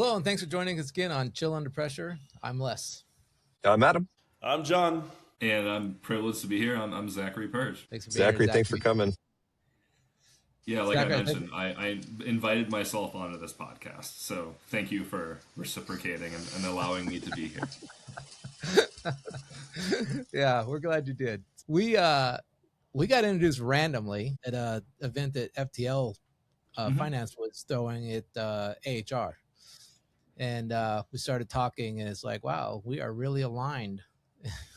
Hello, and thanks for joining us again on Chill Under Pressure. I'm Les. I'm Adam. I'm John. And I'm privileged to be here. I'm Zachary Purge. Thanks for being Zachary, here, thanks for coming. Yeah, like Zachary, I mentioned, I invited myself onto this podcast. So thank you for reciprocating and allowing me to be here. Yeah, we're glad you did. We got introduced randomly at an event that FTL Finance was throwing at AHR. And we started talking, and it's like, wow, we are really aligned.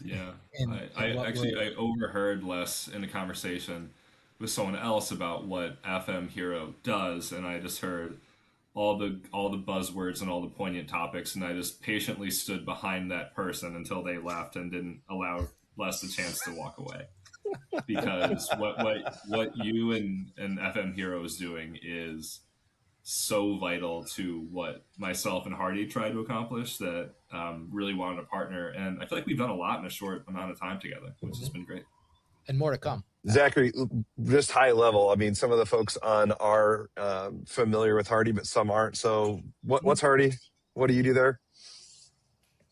Yeah. I overheard Les in a conversation with someone else about what FM Hero does, and I just heard all the buzzwords and all the poignant topics, and I just patiently stood behind that person until they left and didn't allow Les the chance to walk away. Because what you and FM Hero is doing is so vital to what myself and HARDI tried to accomplish that really wanted to partner. And I feel like we've done a lot in a short amount of time together, which has been great. And more to come. Zachary, just high level, I mean, some of the folks on are familiar with HARDI, but some aren't. So what's HARDI? What do you do there?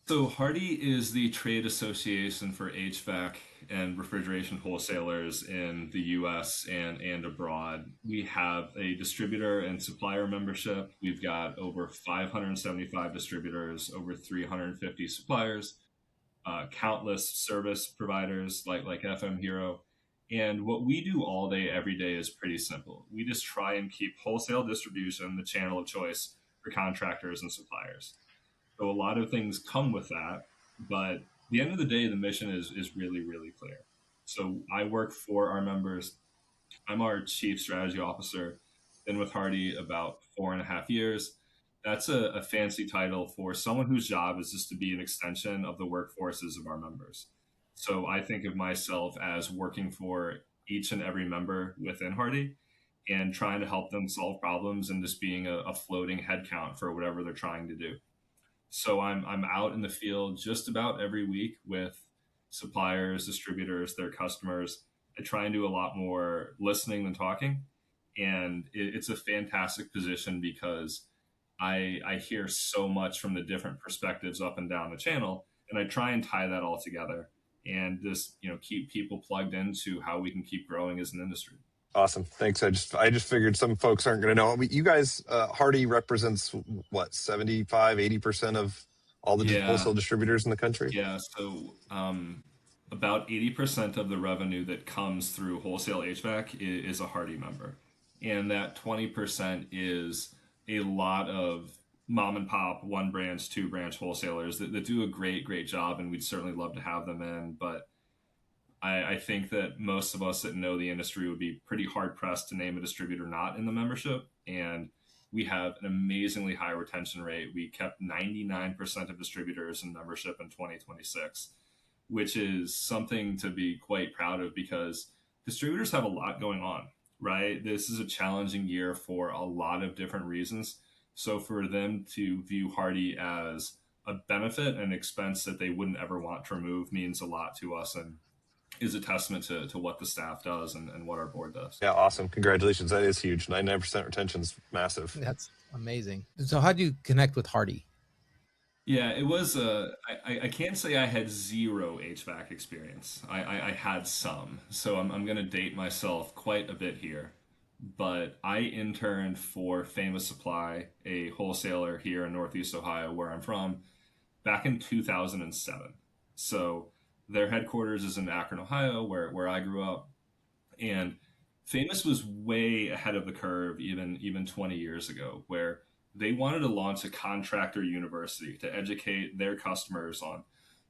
So HARDI is the trade association for HVAC and refrigeration wholesalers in the U.S. and abroad. We have a distributor and supplier membership. We've got over 575 distributors, over 350 suppliers, countless service providers like FM Hero. And what we do all day, every day is pretty simple. We just try and keep wholesale distribution the channel of choice for contractors and suppliers. So a lot of things come with that, but at the end of the day, the mission is really, really clear. So I work for our members. I'm our chief strategy officer. Been with HARDI about 4.5 years. That's a fancy title for someone whose job is just to be an extension of the workforces of our members. So I think of myself as working for each and every member within HARDI and trying to help them solve problems and just being a floating headcount for whatever they're trying to do. So I'm out in the field just about every week with suppliers, distributors, their customers. I try and do a lot more listening than talking. And it's a fantastic position because I hear so much from the different perspectives up and down the channel. And I try and tie that all together and just, keep people plugged into how we can keep growing as an industry. Awesome. Thanks. I just figured some folks aren't going to know. I mean, you guys, HARDI represents what, 75, 80% of all the wholesale distributors in the country? Yeah. So about 80% of the revenue that comes through wholesale HVAC is a HARDI member. And that 20% is a lot of mom and pop, 1 branch, 2 branch wholesalers that do a great job. And we'd certainly love to have them in. But I think that most of us that know the industry would be pretty hard pressed to name a distributor not in the membership. And we have an amazingly high retention rate. We kept 99% of distributors in membership in 2026, which is something to be quite proud of because distributors have a lot going on, right? This is a challenging year for a lot of different reasons. So for them to view HARDI as a benefit and expense that they wouldn't ever want to remove means a lot to us and is a testament to what the staff does and what our board does. Yeah, awesome. Congratulations. That is huge. 99% retention is massive. That's amazing. So how do you connect with HARDI? Yeah, it was, I can't say I had zero HVAC experience. I had some. So I'm going to date myself quite a bit here. But I interned for Famous Supply, a wholesaler here in Northeast Ohio, where I'm from, back in 2007. So their headquarters is in Akron, Ohio, where I grew up. And Famous was way ahead of the curve even 20 years ago, where they wanted to launch a contractor university to educate their customers on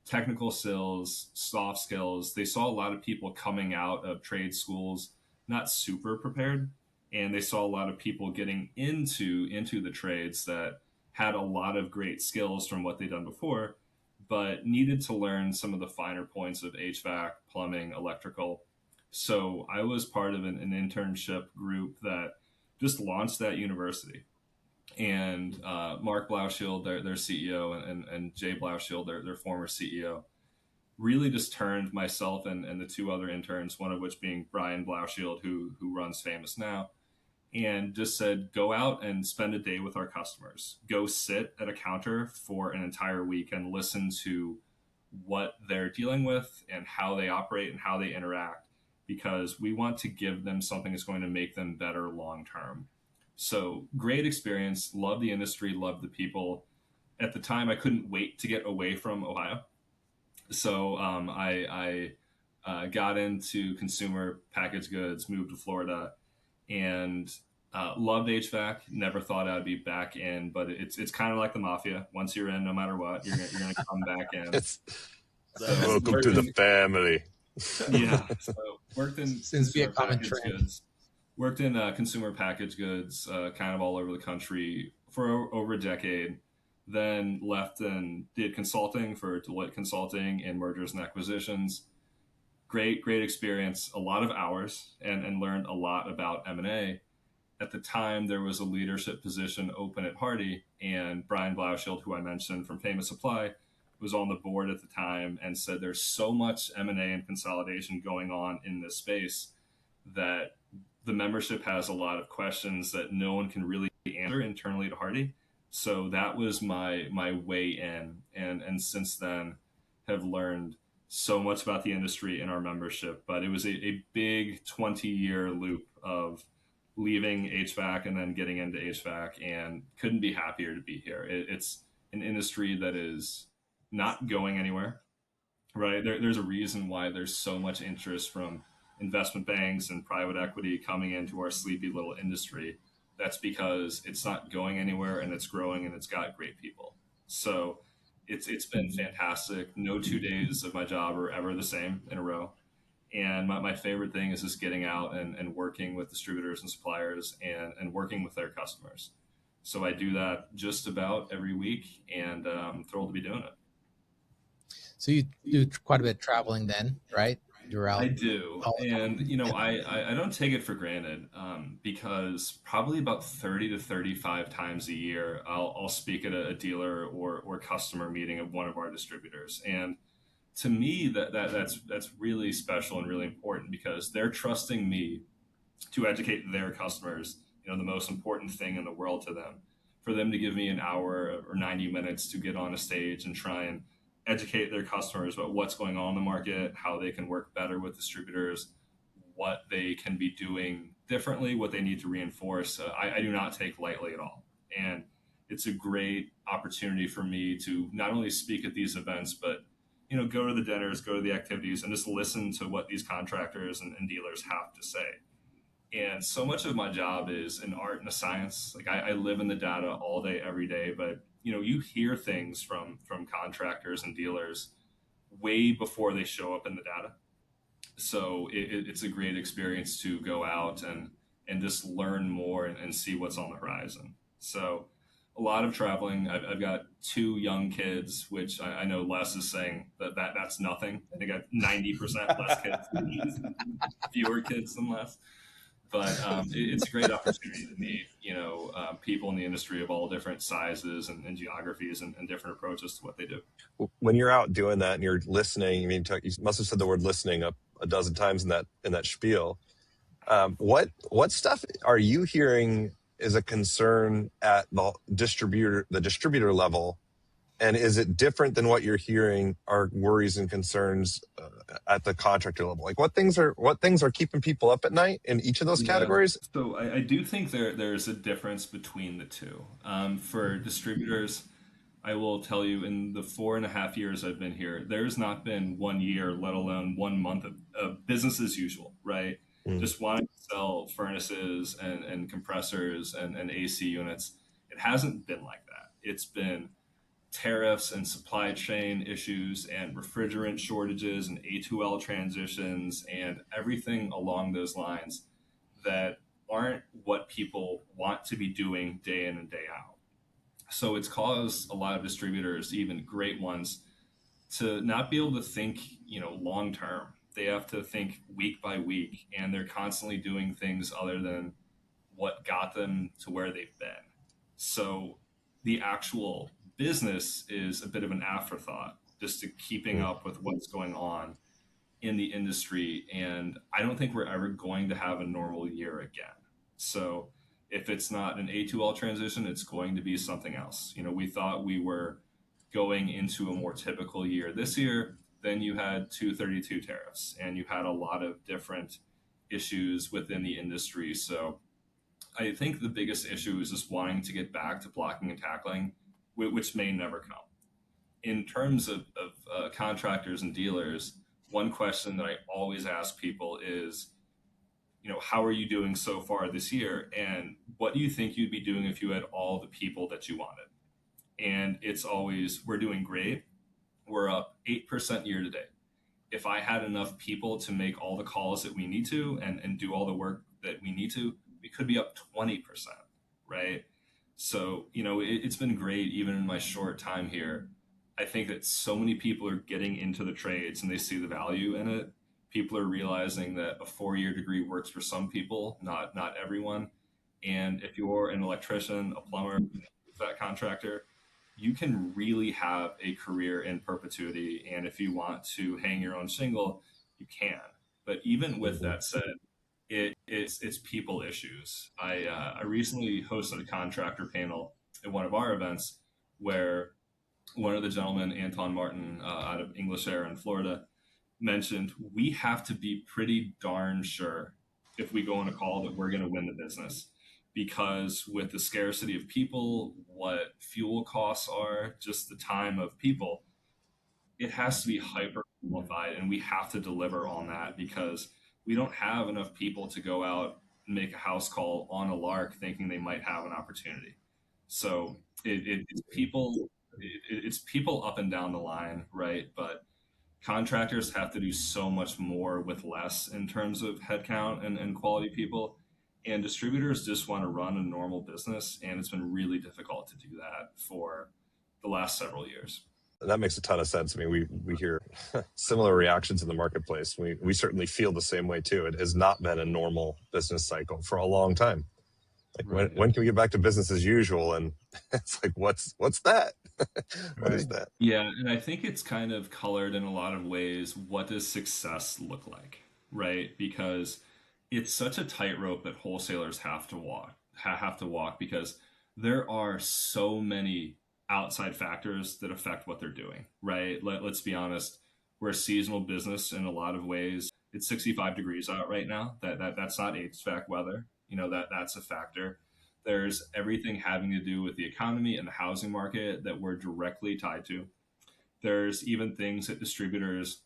technical skills, soft skills. They saw a lot of people coming out of trade schools not super prepared, and they saw a lot of people getting into the trades that had a lot of great skills from what they'd done before, but needed to learn some of the finer points of HVAC, plumbing, electrical. So I was part of an internship group that just launched that university. And Mark Blauschild, their CEO, and Jay Blauschild, their former CEO, really just turned myself and the 2 other interns, one of which being Brian Blauschild, who runs Famous now, and just said, go out and spend a day with our customers. Go sit at a counter for an entire week and listen to what they're dealing with and how they operate and how they interact, because we want to give them something that's going to make them better long term. So great experience. Love the industry, love the people. At the time, I couldn't wait to get away from Ohio. So I got into consumer packaged goods, moved to Florida, and loved HVAC. Never thought I'd be back in, but it's kind of like the mafia. Once you're in, no matter what, you're gonna come back in. So welcome to the family. Yeah. So worked in Seems to be a common trend. goods. Worked in consumer packaged goods, kind of all over the country for over a decade. Then left and did consulting for Deloitte Consulting and mergers and acquisitions. Great experience, a lot of hours, and learned a lot about M&A. At the time, there was a leadership position open at HARDI, and Brian Blauschild, who I mentioned from Famous Supply, was on the board at the time and said there's so much M&A and consolidation going on in this space that the membership has a lot of questions that no one can really answer internally to HARDI. So that was my way in, and since then have learned so much about the industry and our membership. But it was a big 20-year loop of leaving HVAC and then getting into HVAC, and couldn't be happier to be here. It's an industry that is not going anywhere, right? There's a reason why there's so much interest from investment banks and private equity coming into our sleepy little industry. That's because it's not going anywhere, and it's growing, and it's got great people. So it's been fantastic. No 2 days of my job are ever the same in a row. And my favorite thing is just getting out and working with distributors and suppliers and working with their customers. So I do that just about every week, and I'm thrilled to be doing it. So you do quite a bit of traveling then, right? You're out. I do. And, I don't take it for granted, because probably about 30 to 35 times a year, I'll speak at a dealer or customer meeting of one of our distributors. And to me, that's really special and really important, because they're trusting me to educate their customers, the most important thing in the world to them. For them to give me an hour or 90 minutes to get on a stage and try and educate their customers about what's going on in the market, how they can work better with distributors, what they can be doing differently, what they need to reinforce, I do not take lightly at all. And it's a great opportunity for me to not only speak at these events, but go to the dinners, go to the activities, and just listen to what these contractors and dealers have to say. And so much of my job is an art and a science. Like I live in the data all day, every day, but you hear things from contractors and dealers way before they show up in the data. So it's a great experience to go out and just learn more and see what's on the horizon. So a lot of traveling. I've got 2 young kids, which I know Les is saying that's nothing. I think I have 90% less kids, fewer kids than Les. But it's a great opportunity to meet, people in the industry of all different sizes and geographies and different approaches to what they do. When you're out doing that and you're listening, you must have said the word listening up a dozen times in that spiel. What stuff are you hearing is a concern at the distributor level, and is it different than what you're hearing are worries and concerns at the contractor level? Like what things are keeping people up at night in each of those categories? So I do think there's a difference between the two. For distributors, I will tell you, in the 4.5 years I've been here, there's not been 1 year, let alone 1 month of business as usual, right? Just wanting to sell furnaces and compressors and AC units. It hasn't been like that. It's been tariffs and supply chain issues and refrigerant shortages and A2L transitions and everything along those lines that aren't what people want to be doing day in and day out. So it's caused a lot of distributors, even great ones, to not be able to think, long term. They have to think week by week, and they're constantly doing things other than what got them to where they've been. So the actual business is a bit of an afterthought, just to keeping up with what's going on in the industry. And I don't think we're ever going to have a normal year again. So If it's not an A2L transition, it's going to be something else. We thought we were going into a more typical year. This year, then you had 232 tariffs, and you had a lot of different issues within the industry. So I think the biggest issue is just wanting to get back to blocking and tackling, which may never come. In terms of contractors and dealers, one question that I always ask people is, how are you doing so far this year? And what do you think you'd be doing if you had all the people that you wanted? And it's always, we're doing great. We're up 8% year to date. If I had enough people to make all the calls that we need to and do all the work that we need to, we could be up 20%, right? So, it's been great even in my short time here. I think that so many people are getting into the trades and they see the value in it. People are realizing that a 4-year degree works for some people, not everyone. And if you're an electrician, a plumber, that contractor, you can really have a career in perpetuity. And if you want to hang your own shingle, you can. But even with that said, it's people issues. I recently hosted a contractor panel at one of our events where one of the gentlemen, Anton Martin, out of English Air in Florida, mentioned we have to be pretty darn sure if we go on a call that we're going to win the business, because with the scarcity of people, what fuel costs are, just the time of people, it has to be hyper qualified, and we have to deliver on that because we don't have enough people to go out and make a house call on a lark thinking they might have an opportunity. So it's people up and down the line, right? But contractors have to do so much more with less in terms of headcount and quality people. And distributors just want to run a normal business. And it's been really difficult to do that for the last several years. That makes a ton of sense. I mean, we hear similar reactions in the marketplace. We certainly feel the same way too. It has not been a normal business cycle for a long time. Like Right. when can we get back to business as usual? And it's like, what's that? What is Right. that? Yeah, and I think it's kind of colored in a lot of ways. What does success look like, right? Because it's such a tightrope that wholesalers have to walk because there are so many outside factors that affect what they're doing, right? Let's be honest, we're a seasonal business in a lot of ways. It's 65 degrees out right now. That's not HVAC weather. That's a factor. There's everything having to do with the economy and the housing market that we're directly tied to. There's even things that distributors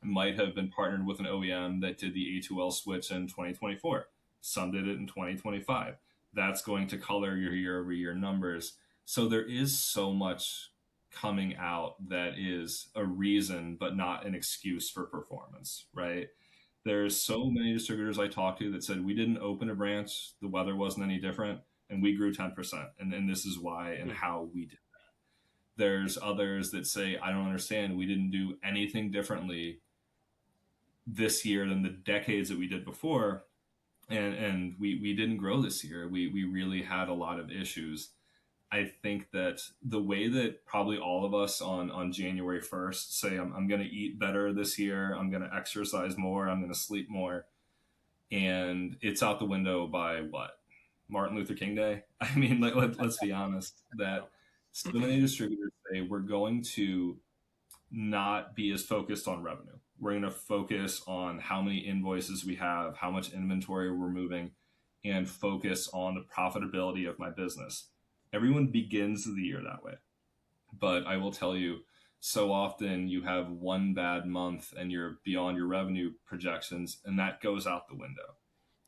might have been partnered with an OEM that did the A2L switch in 2024. Some did it in 2025. That's going to color your year over year numbers. So there is so much coming out that is a reason, but not an excuse for performance, right? There's so many distributors I talked to that said we didn't open a branch, the weather wasn't any different, and we grew 10%. And then this is why and how we did. There's others that say, I don't understand. We didn't do anything differently this year than the decades that we did before. And we didn't grow this year. We really had a lot of issues. I think that the way that probably all of us on January 1st say, I'm going to eat better this year, I'm going to exercise more, I'm going to sleep more, and it's out the window by what? Martin Luther King Day? I mean, let's be honest, that so many distributors say we're going to not be as focused on revenue. We're going to focus on how many invoices we have, how much inventory we're moving, and focus on the profitability of my business. Everyone begins the year that way. But I will tell you, so often you have one bad month and you're beyond your revenue projections, and that goes out the window.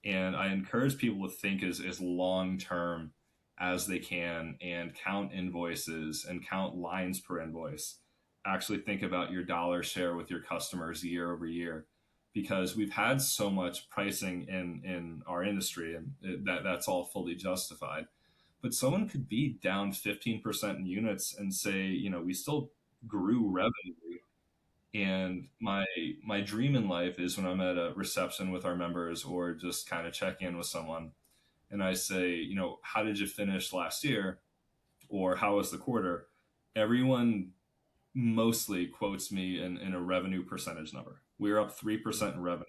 And I encourage people to think as long term as they can and count invoices and count lines per invoice. Actually think about your dollar share with your customers year over year, because we've had so much pricing in our industry, and that's all fully justified. But someone could be down 15% in units and say, we still grew revenue. And my dream in life is when I'm at a reception with our members or just kind of check in with someone, and I say, how did you finish last year? Or how was the quarter? Everyone mostly quotes me in a revenue percentage number. We were up 3% in revenue.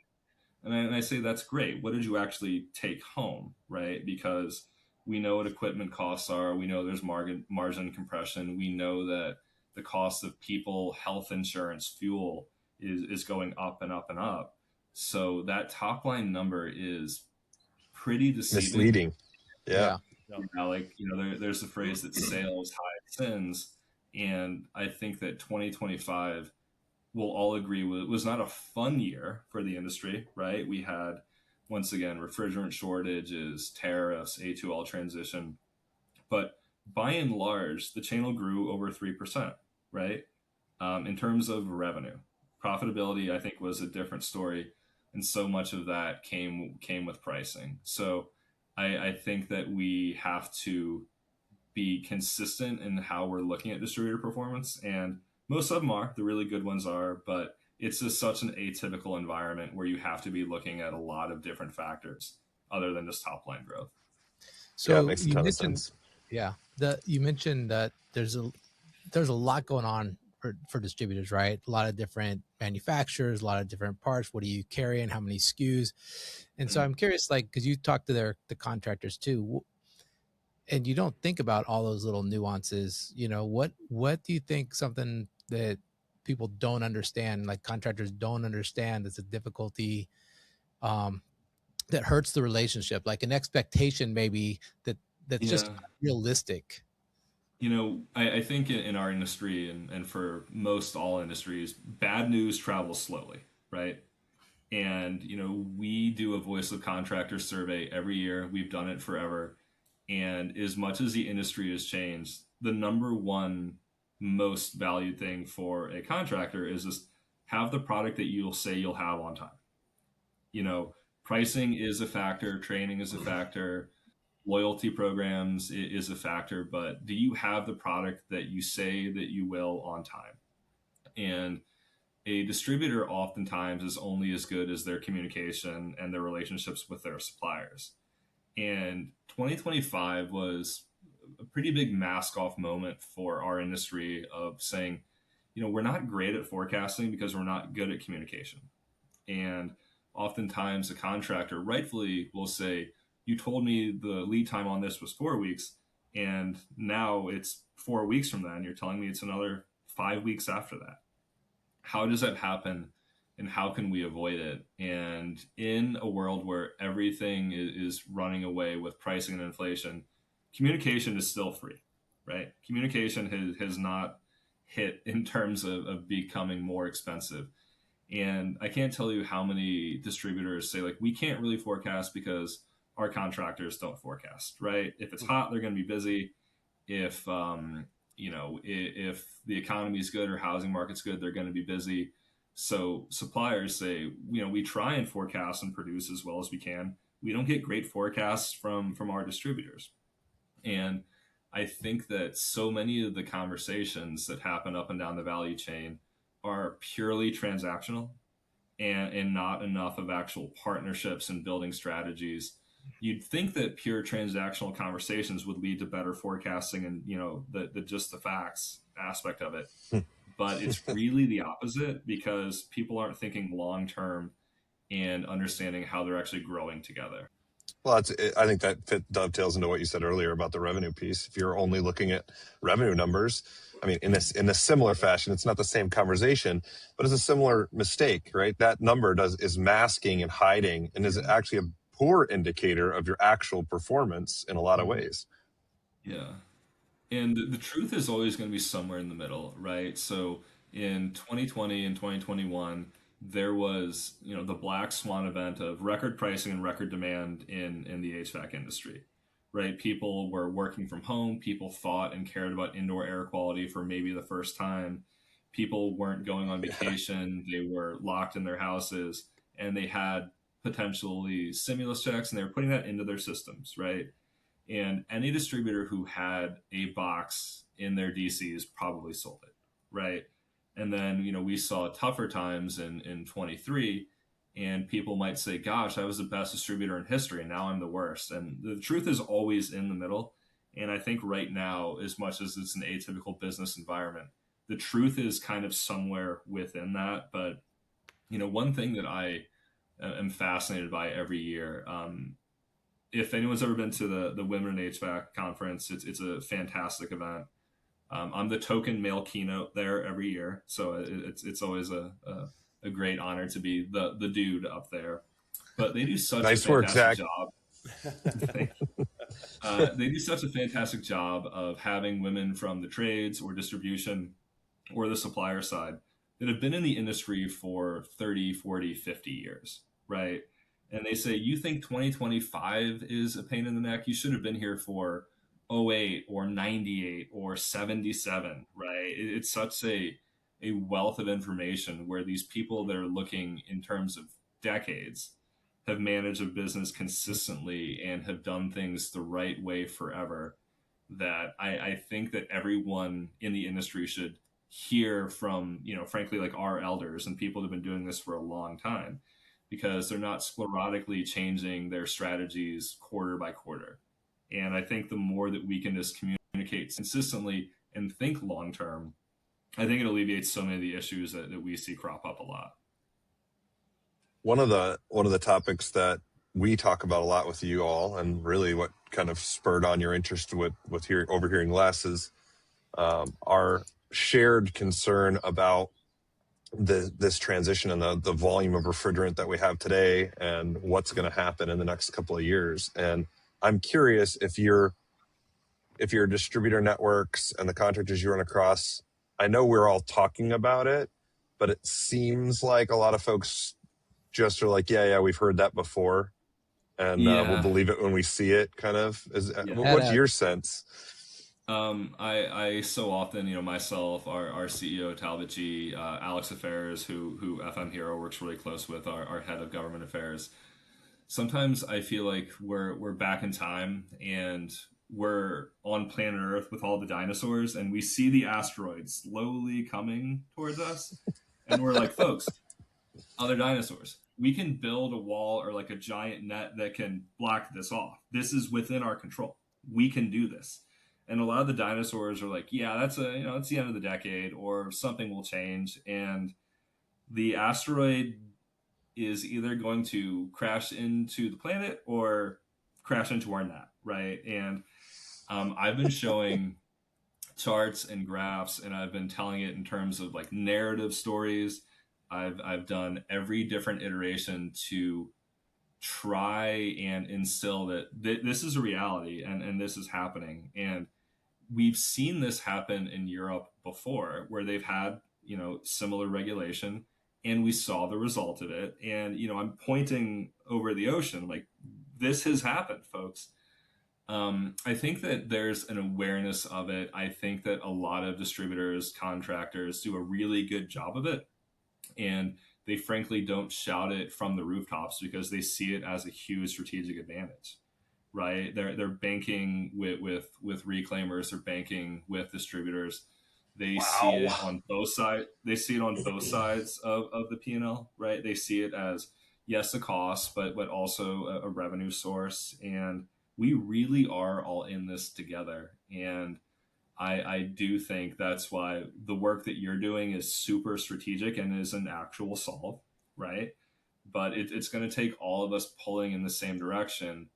And I say, that's great. What did you actually take home, right? Because We know what equipment costs are. We know there's margin compression. We know that the cost of people, health insurance, fuel is going up and up and up. So that top line number is pretty deceiving. Misleading. Yeah. Yeah. Like, there's the phrase that sales hide sins. And I think that 2025, we'll all agree, was not a fun year for the industry, right? We had, once again, refrigerant shortages, tariffs, A2L transition. But by and large, the channel grew over 3%, right? In terms of revenue. Profitability, I think, was a different story. And so much of that came with pricing. So I think that we have to be consistent in how we're looking at distributor performance. And most of them are, the really good ones are, but it's just such an atypical environment where you have to be looking at a lot of different factors other than just top line growth. So Yeah, it makes a you ton of mentioned, sense. yeah, you mentioned that there's a lot going on for distributors, right? A lot of different manufacturers, a lot of different parts. What are you carrying? How many SKUs? And so I'm curious, like, because you talk to the contractors too, and you don't think about all those little nuances. What do you think something that people don't understand, like contractors don't understand, that's a difficulty, um, that hurts the relationship, like an expectation maybe that's just Yeah. realistic. I think in our industry and for most all industries, bad news travels slowly, right? And, we do a voice of contractor survey every year. We've done it forever. And as much as the industry has changed, the number one most valued thing for a contractor is just have the product that you'll say you'll have on time. You know, Pricing is a factor, training is a factor, loyalty programs is a factor, but do you have the product that you say that you will on time? And a distributor oftentimes is only as good as their communication and their relationships with their suppliers. And 2025 was a pretty big mask off moment for our industry of saying, we're not great at forecasting because we're not good at communication. And oftentimes the contractor rightfully will say, you told me the lead time on this was 4 weeks, and now it's 4 weeks from that, and you're telling me it's another 5 weeks after that. How does that happen, and how can we avoid it? And in a world where everything is running away with pricing and inflation, communication is still free, right? Communication has not hit in terms of becoming more expensive. And I can't tell you how many distributors say, like, we can't really forecast because our contractors don't forecast, right? If it's hot, they're going to be busy. If if the economy is good or housing market's good, they're going to be busy. So suppliers say, we try and forecast and produce as well as we can. We don't get great forecasts from our distributors. And I think that so many of the conversations that happen up and down the value chain are purely transactional and not enough of actual partnerships and building strategies. You'd think that pure transactional conversations would lead to better forecasting and the just the facts aspect of it, but it's really the opposite because people aren't thinking long term and understanding how they're actually growing together. Well, I think that dovetails into what you said earlier about the revenue piece. If you're only looking at revenue numbers, I mean, in a similar fashion, it's not the same conversation, but it's a similar mistake, right? That number is masking and hiding, and is actually a poor indicator of your actual performance in a lot of ways. Yeah. And the truth is always going to be somewhere in the middle, right? So in 2020 and 2021, there was, the black swan event of record pricing and record demand in the HVAC industry, right? People were working from home. People thought and cared about indoor air quality for maybe the first time. People weren't going on vacation. They were locked in their houses, and they had potentially stimulus checks, and they were putting that into their systems, right? And any distributor who had a box in their DCs probably sold it, right? And then, we saw tougher times in 23, and people might say, gosh, I was the best distributor in history, and now I'm the worst. And the truth is always in the middle. And I think right now, as much as it's an atypical business environment, the truth is kind of somewhere within that. But, one thing that I am fascinated by every year, if anyone's ever been to the Women in HVAC conference, it's a fantastic event. I'm the token male keynote there every year, so it's always a great honor to be the dude up there. But they do such a Nice work, fantastic Zach. job. They do such a fantastic job of having women from the trades or distribution or the supplier side that have been in the industry for 30, 40, 50 years, right? And they say, you think 2025 is a pain in the neck? You should have been here for 08 or 98 or 77, right? It's such a wealth of information where these people that are looking in terms of decades have managed a business consistently and have done things the right way forever, that I think that everyone in the industry should hear from, frankly, like our elders and people that have been doing this for a long time, because they're not sclerotically changing their strategies quarter by quarter. And I think the more that we can just communicate consistently and think long term, I think it alleviates so many of the issues that we see crop up a lot. One of the topics that we talk about a lot with you all, and really what kind of spurred on your interest with overhearing less, is our shared concern about this transition and the volume of refrigerant that we have today and what's going to happen in the next couple of years. And I'm curious if your distributor networks and the contractors you run across, I know we're all talking about it, but it seems like a lot of folks just are like, yeah, we've heard that before, and we'll believe it when we see it. Kind of what's your sense? I so often, myself, our CEO Talbot G, Alex Affairs, who FM Hero works really close with, our head of government affairs. Sometimes I feel like we're back in time and we're on planet Earth with all the dinosaurs, and we see the asteroids slowly coming towards us, and we're like, folks, other dinosaurs, we can build a wall or like a giant net that can block this off. This is within our control. We can do this. And a lot of the dinosaurs are like, yeah, that's it's the end of the decade, or something will change, and the asteroid is either going to crash into the planet or crash into our net, right? And I've been showing charts and graphs, and I've been telling it in terms of like narrative stories. I've done every different iteration to try and instill that this is a reality and this is happening. And we've seen this happen in Europe before, where they've had, similar regulation, and we saw the result of it. And, I'm pointing over the ocean, like, this has happened, folks. I think that there's an awareness of it. I think that a lot of distributors, contractors do a really good job of it. And they frankly don't shout it from the rooftops because they see it as a huge strategic advantage, right? They're banking with reclaimers, they're banking with distributors. They see it on both sides. They see it on both sides of the P&L, right? They see it as, yes, a cost, but also a revenue source. And we really are all in this together. And I do think that's why the work that you're doing is super strategic and is an actual solve, right? But it's going to take all of us pulling in the same direction,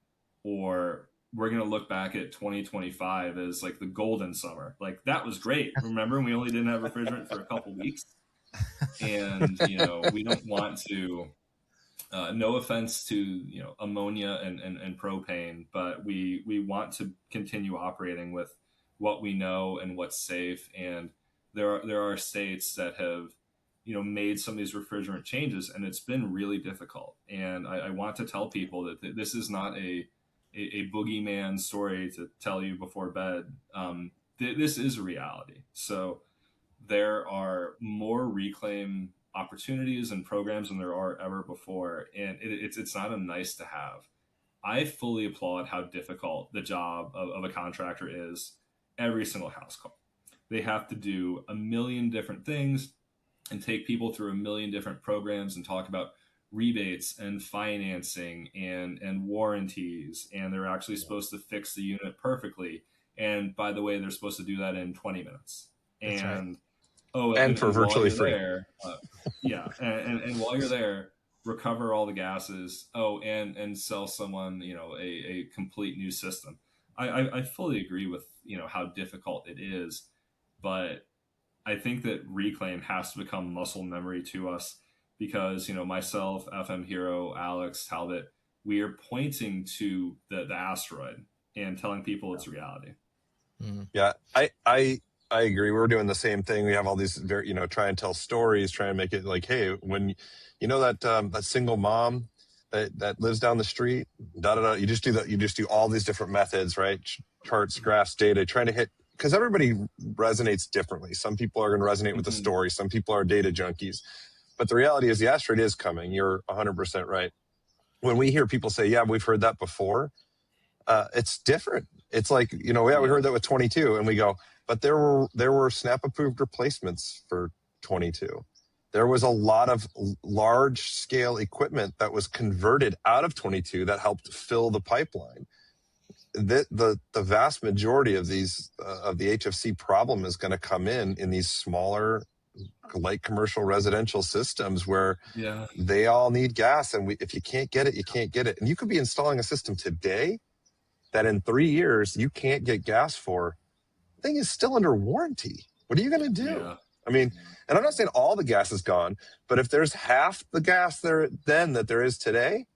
or we're going to look back at 2025 as like the golden summer. Like, that was great. Remember, we only didn't have refrigerant for a couple weeks. And, we don't want to, no offense to, ammonia and propane, but we want to continue operating with what we know and what's safe. And there are states that have, made some of these refrigerant changes, and it's been really difficult. And I want to tell people that this is not a boogeyman story to tell you before bed. This is a reality. So there are more reclaim opportunities and programs than there are ever before. And it's not a nice to have. I fully applaud how difficult the job of a contractor is. Every single house call, they have to do a million different things and take people through a million different programs and talk about rebates and financing and warranties. And they're actually supposed to fix the unit perfectly. And by the way, they're supposed to do that in 20 minutes. That's and right. And for virtually free. There, and while you're there, recover all the gases, and sell someone, a complete new system. I fully agree with, how difficult it is, but I think that reclaim has to become muscle memory to us because, myself, FM Hero, Alex, Talbot, we are pointing to the asteroid and telling people it's reality. Mm-hmm. Yeah, I agree. We're doing the same thing. We have all these very, try and tell stories, try and make it like, hey, when that single mom that lives down the street, you just do all these different methods, right? Charts, graphs, data, trying to hit, because everybody resonates differently. Some people are going to resonate with the story. Some people are data junkies. But the reality is the asteroid is coming. You're 100% right. When we hear people say, yeah, we've heard that before, it's different. It's like, we heard that with 22, and we go, but there were SNAP approved replacements for 22. There was a lot of large scale equipment that was converted out of 22 that helped fill the pipeline. The vast majority of these of the HFC problem is going to come in these smaller, light commercial residential systems where they all need gas, and if you can't get it, you can't get it. And you could be installing a system today that in 3 years you can't get gas for. The thing is still under warranty. What are you going to do? Yeah. I mean, and I'm not saying all the gas is gone, but if there's half the gas there then that there is today,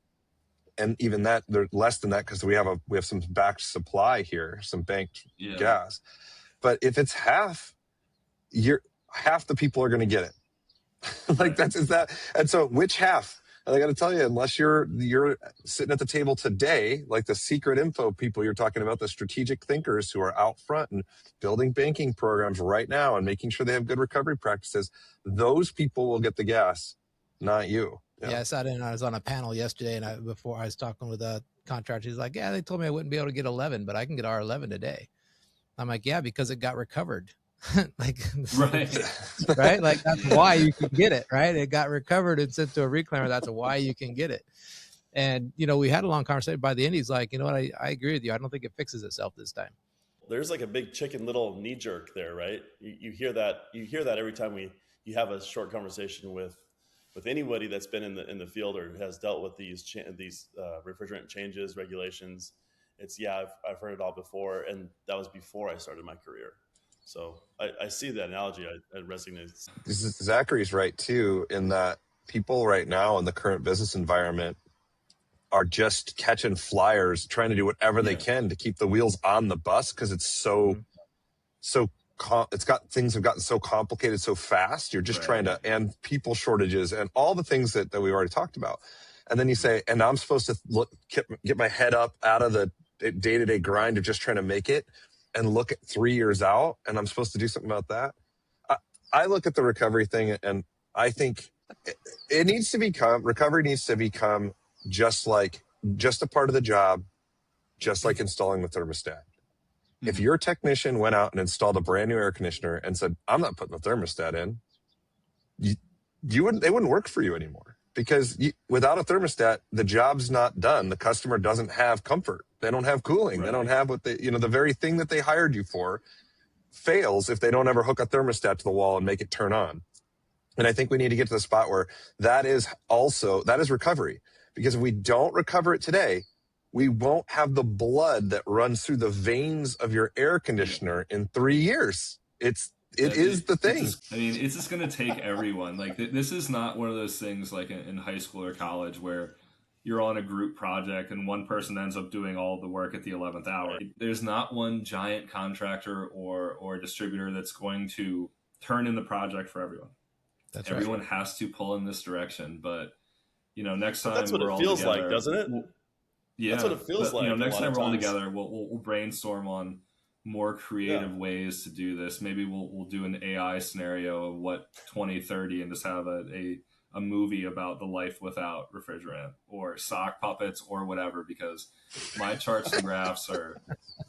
and even that, there's less than that because we have some backed supply here, some banked gas. But if it's half the people are going to get it. Like and so which half? And I got to tell you, unless you're sitting at the table today, like the secret info people you're talking about, the strategic thinkers who are out front and building banking programs right now and making sure they have good recovery practices, those people will get the gas, not you. Yeah, I was on a panel yesterday, and before I was talking with a contractor, he's like, yeah, they told me I wouldn't be able to get 11, but I can get R11 today. I'm like, yeah, because it got recovered. Like, right? Like, that's why you can get it, right? It got recovered and sent to a reclaimer. That's why you can get it. And, we had a long conversation. By the end, he's like, you know what? I agree with you. I don't think it fixes itself this time. There's like a big Chicken Little knee jerk there, right? You hear that every time you have a short conversation with anybody that's been in the field or has dealt with these refrigerant changes, regulations. It's, I've heard it all before, and that was before I started my career. So I see that analogy. It resonates. Zachary's right too, in that people right now in the current business environment are just catching flyers, trying to do whatever they can to keep the wheels on the bus because it's things have gotten so complicated so fast. You're just trying to, and people shortages and all the things that we've already talked about. And then you say, and I'm supposed to get my head up out of the day-to-day grind of just trying to make it and look at 3 years out, and I'm supposed to do something about that. I look at the recovery thing, and I think it needs to become, recovery needs to become just a part of the job, just like installing the thermostat. If your technician went out and installed a brand new air conditioner and said, I'm not putting the thermostat in, they wouldn't work for you anymore, because without a thermostat, the job's not done. The customer doesn't have comfort. They don't have cooling. They don't have the very thing that they hired you for fails if they don't ever hook a thermostat to the wall and make it turn on. And I think we need to get to the spot where that is recovery, because if we don't recover it today, we won't have the blood that runs through the veins of your air conditioner in 3 years. It is the thing. It's just going to take everyone. Like, this is not one of those things like in high school or college where you're on a group project and one person ends up doing all the work at the 11th hour. There's not one giant contractor or distributor that's going to turn in the project for everyone. Everyone has to pull in this direction. But, next time that's what we're it all feels together, like, doesn't it? That's what it feels like. Next time we're all together, we'll brainstorm on more creative ways to do this. Maybe we'll do an AI scenario of what 2030 and just have a movie about the life without refrigerant or sock puppets or whatever, because my charts and graphs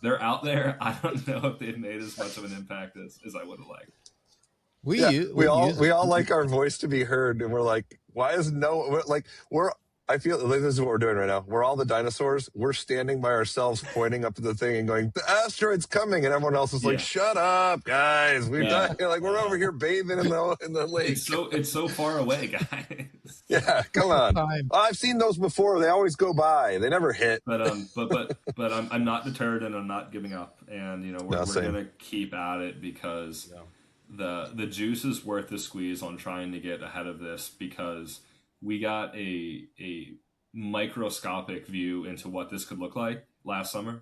they're out there. I don't know if they've made as much of an impact as I would have liked. We all like our voice to be heard, and we're like, why is we're I feel like this is what we're doing right now. We're all the dinosaurs. We're standing by ourselves, pointing up at the thing and going, "The asteroid's coming," and everyone else is like, "Shut up, guys! We're done." Like we're over here bathing in the lake. It's so far away, guys. Yeah, come on. I've seen those before. They always go by. They never hit. But I'm not deterred, and I'm not giving up. And we're gonna keep at it because the juice is worth the squeeze on trying to get ahead of this, because we got a microscopic view into what this could look like last summer,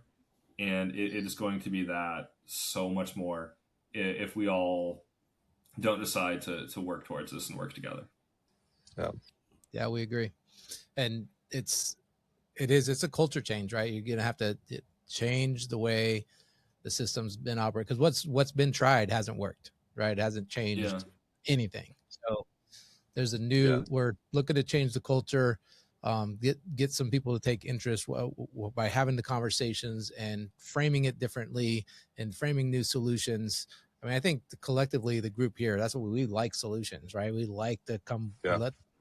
and it is going to be that so much more if we all don't decide to work towards this and work together. Yeah, we agree. And it's a culture change, right? You're gonna have to change the way the system's been operated, because what's been tried hasn't worked, right? It hasn't changed anything. So there's a new, we're looking to change the culture, get some people to take interest by having the conversations and framing it differently and framing new solutions. I mean, I think collectively the group here, that's what we like, solutions, right? We like to come,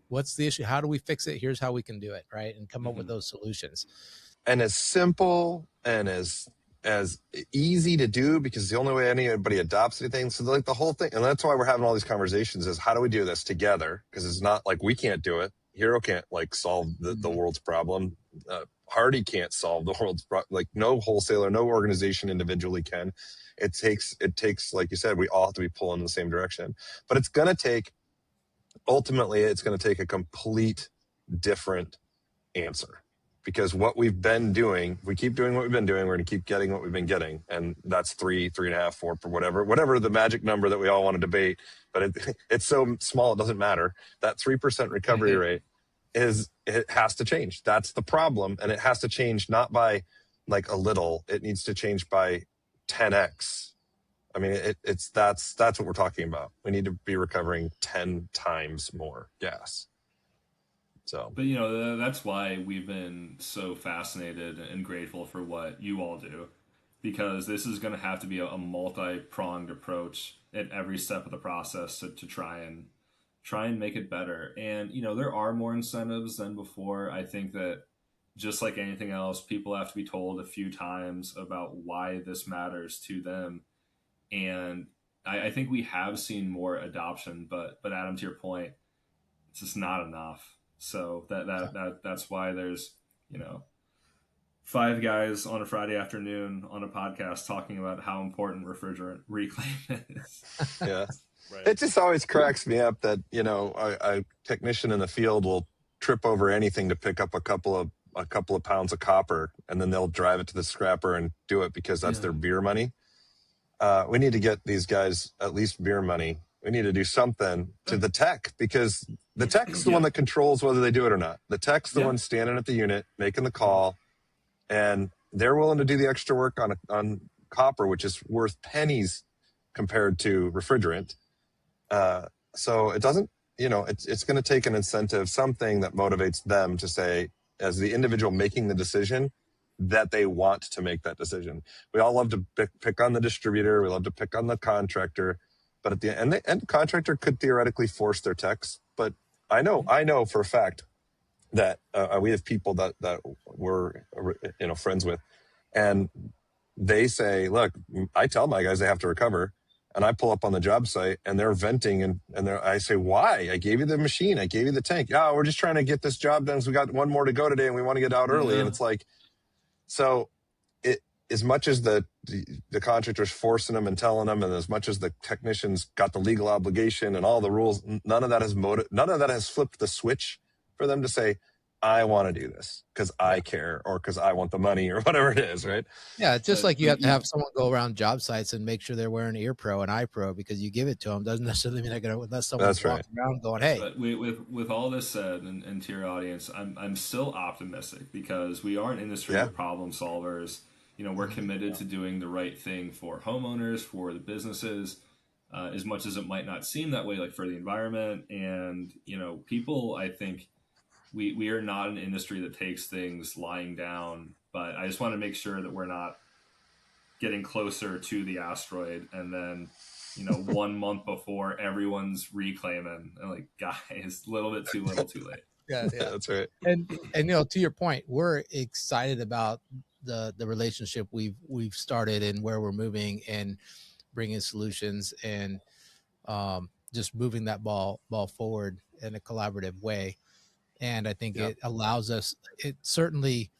what's the issue? How do we fix it? Here's how we can do it, right? And come up with those solutions. And as simple and as easy to do, because the only way anybody adopts anything. So like the whole thing, and that's why we're having all these conversations, is how do we do this together? Because it's not like we can't do it. Hero can't like solve the world's problem. HARDI can't solve the world's problem. Like no wholesaler, no organization individually can. It takes, like you said, we all have to be pulling in the same direction. But it's going to take, ultimately, it's going to take a complete different answer. Because what we've been doing, we keep doing what we've been doing, we're going to keep getting what we've been getting. And that's 3.5, 4, whatever the magic number that we all want to debate. But it's so small, it doesn't matter. That 3% recovery rate it has to change. That's the problem. And it has to change not by like a little, it needs to change by 10x. I mean, that's what we're talking about. We need to be recovering 10 times more gas. So, but that's why we've been so fascinated and grateful for what you all do, because this is going to have to be a multi-pronged approach at every step of the process to try and make it better. And there are more incentives than before. I think that just like anything else, people have to be told a few times about why this matters to them. And I think we have seen more adoption, but Adam, to your point, it's just not enough. So that's why there's 5 guys on a Friday afternoon on a podcast talking about how important refrigerant reclaim is. Yeah, right. It just always cracks me up that a technician in the field will trip over anything to pick up a couple of pounds of copper, and then they'll drive it to the scrapper and do it because that's their beer money. We need to get these guys at least beer money. We need to do something to the tech, because the tech's the one that controls whether they do it or not. The tech's the one standing at the unit, making the call, and they're willing to do the extra work on copper, which is worth pennies compared to refrigerant. So it doesn't, it's going to take an incentive, something that motivates them to say, as the individual making the decision, that they want to make that decision. We all love to pick on the distributor. We love to pick on the contractor. But at the end, the contractor could theoretically force their techs. But I know for a fact that we have people that we're friends with, and they say, "Look, I tell my guys they have to recover," and I pull up on the job site and they're venting, and I say, "Why? I gave you the machine, I gave you the tank. Yeah, we're just trying to get this job done. So we got one more to go today, and we want to get out early." And it's like, so as much as the contractor's forcing them and telling them, and as much as the technicians got the legal obligation and all the rules, none of that has flipped the switch for them to say, "I want to do this because I care, or because I want the money," or whatever it is, right? Yeah, just like you have to have someone go around job sites and make sure they're wearing Ear Pro and Eye Pro because you give it to them doesn't necessarily mean they're going to, unless someone's walking around going, "Hey." But with all this said, and to your audience, I'm still optimistic, because we are an industry of problem solvers. We're committed to doing the right thing for homeowners, for the businesses, as much as it might not seem that way, like for the environment. And, people, I think we are not an industry that takes things lying down, but I just want to make sure that we're not getting closer to the asteroid. And then, 1 month before, everyone's reclaiming, and like, guys, a little bit too little too late. Yeah, yeah. That's right. And to your point, we're excited about the relationship we've started and where we're moving and bringing solutions and just moving that ball forward in a collaborative way. And I think it allows us. It certainly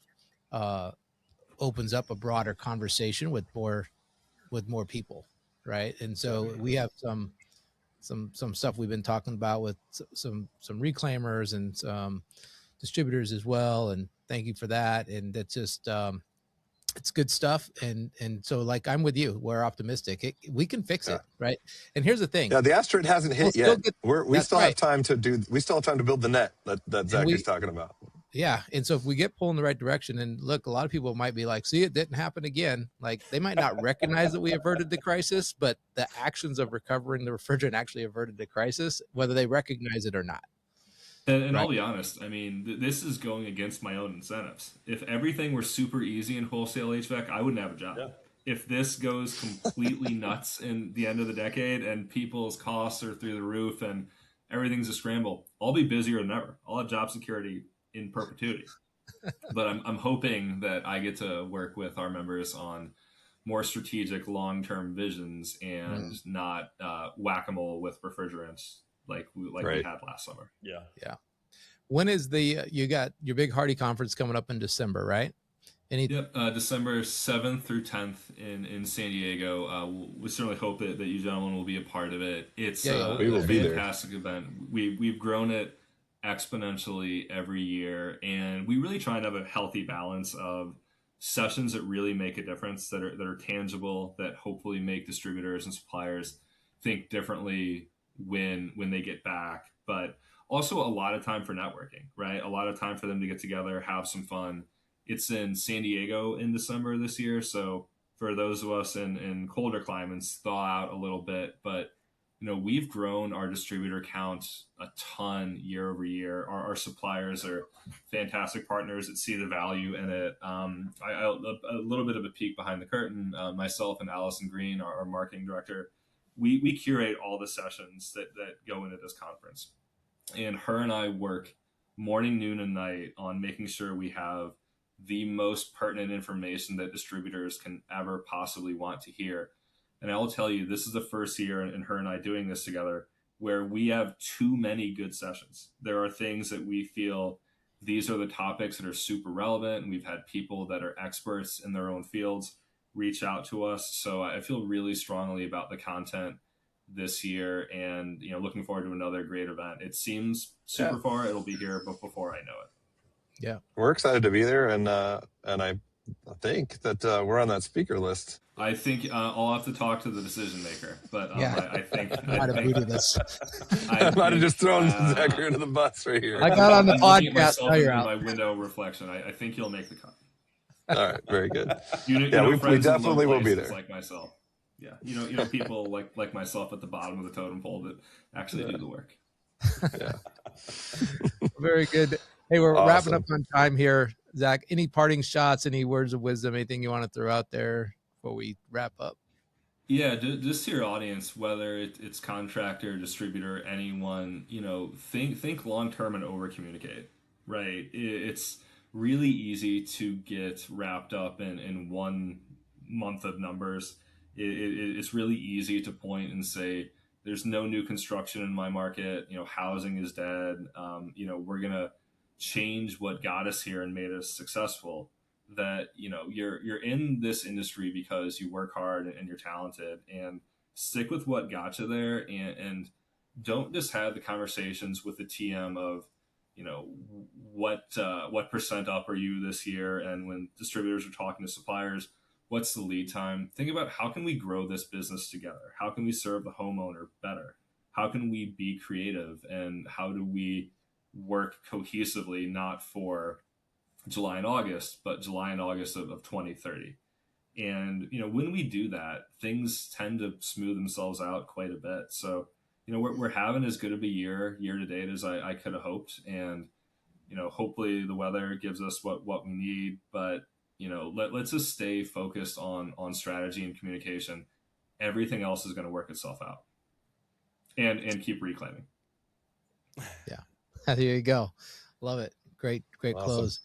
opens up a broader conversation with more people, right? And so we have some stuff we've been talking about with some reclaimers and some distributors as well. And thank you for that. And it's just it's good stuff. And so like I'm with you. We're optimistic. We can fix it, right? And here's the thing. Yeah, the asteroid hasn't hit yet. We still have time to build the net that Zachary's talking about. Yeah. And so if we get pulled in the right direction, and look, a lot of people might be like, see, it didn't happen again. Like they might not recognize that we averted the crisis, but the actions of recovering the refrigerant actually averted the crisis, whether they recognize it or not. And right? I'll be honest, I mean, this is going against my own incentives. If everything were super easy in wholesale HVAC, I wouldn't have a job. Yeah. If this goes completely nuts in the end of the decade and people's costs are through the roof and everything's a scramble, I'll be busier than ever. I'll have job security in perpetuity. But I'm hoping that I get to work with our members on more strategic long-term visions and not whack-a-mole with refrigerants like we had last summer. Yeah. Yeah. When is you got your big HARDI conference coming up in December, right? December 7th through 10th in San Diego. We certainly hope that you gentlemen will be a part of it. It's we will be there. Fantastic event. We've grown it exponentially every year, and we really try and have a healthy balance of sessions that really make a difference, that are tangible, that hopefully make distributors and suppliers think differently when they get back, but also a lot of time for networking, right? A lot of time for them to get together, have some fun. It's in San Diego in December this year, so for those of us in colder climates, thaw out a little bit, but we've grown our distributor count a ton year over year. Our suppliers are fantastic partners that see the value in it. A little bit of a peek behind the curtain. Myself and Allison Green, our marketing director, we curate all the sessions that go into this conference. And her and I work morning, noon, and night on making sure we have the most pertinent information that distributors can ever possibly want to hear. And I will tell you, this is the first year in her and I doing this together where we have too many good sessions. There are things that we feel these are the topics that are super relevant, and we've had people that are experts in their own fields reach out to us. So I feel really strongly about the content this year, and looking forward to another great event. It seems super far. It'll be here before I know it. Yeah, we're excited to be there, and I think that we're on that speaker list. I think I'll have to talk to the decision maker, but I think I might have just thrown Zachary under the bus right here. I got on the podcast. In my window reflection. I think you'll make the cut. All right, very good. We definitely will be there. Like myself, people like myself at the bottom of the totem pole that actually do the work. Yeah, very good. Hey, we're wrapping up on time here. Zach, any parting shots, any words of wisdom, anything you want to throw out there before we wrap up? Yeah, just to your audience, whether it's contractor, distributor, anyone, think long-term and over-communicate, right? It's really easy to get wrapped up in 1 month of numbers. It's really easy to point and say, there's no new construction in my market, housing is dead, we're going to change what got us here and made us successful. That you're in this industry because you work hard and you're talented, and stick with what got you there, and don't just have the conversations with the TM of what percent up are you this year, and when distributors are talking to suppliers, what's the lead time. Think about, how can we grow this business together? How can we serve the homeowner better? How can we be creative, and how do we work cohesively, not for July and August, but July and August of 2030. And, when we do that, things tend to smooth themselves out quite a bit. So, we're having as good of a year to date as I could have hoped. And, hopefully the weather gives us what we need, but, let's just stay focused on strategy and communication. Everything else is going to work itself out, and keep reclaiming. Yeah. There you go. Love it. Great Awesome. close.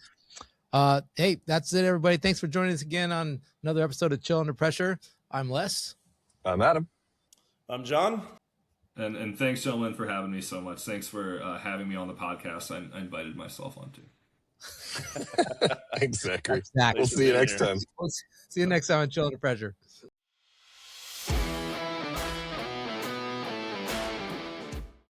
Hey, that's it, everybody. Thanks for joining us again on another episode of Chill Under Pressure. I'm Les. I'm Adam. I'm John. And thanks, gentlemen, for having me so much. Thanks for having me on the podcast. I invited myself on too. Exactly. Exactly. We'll see you next time. We'll see you next time on Chill Under Pressure.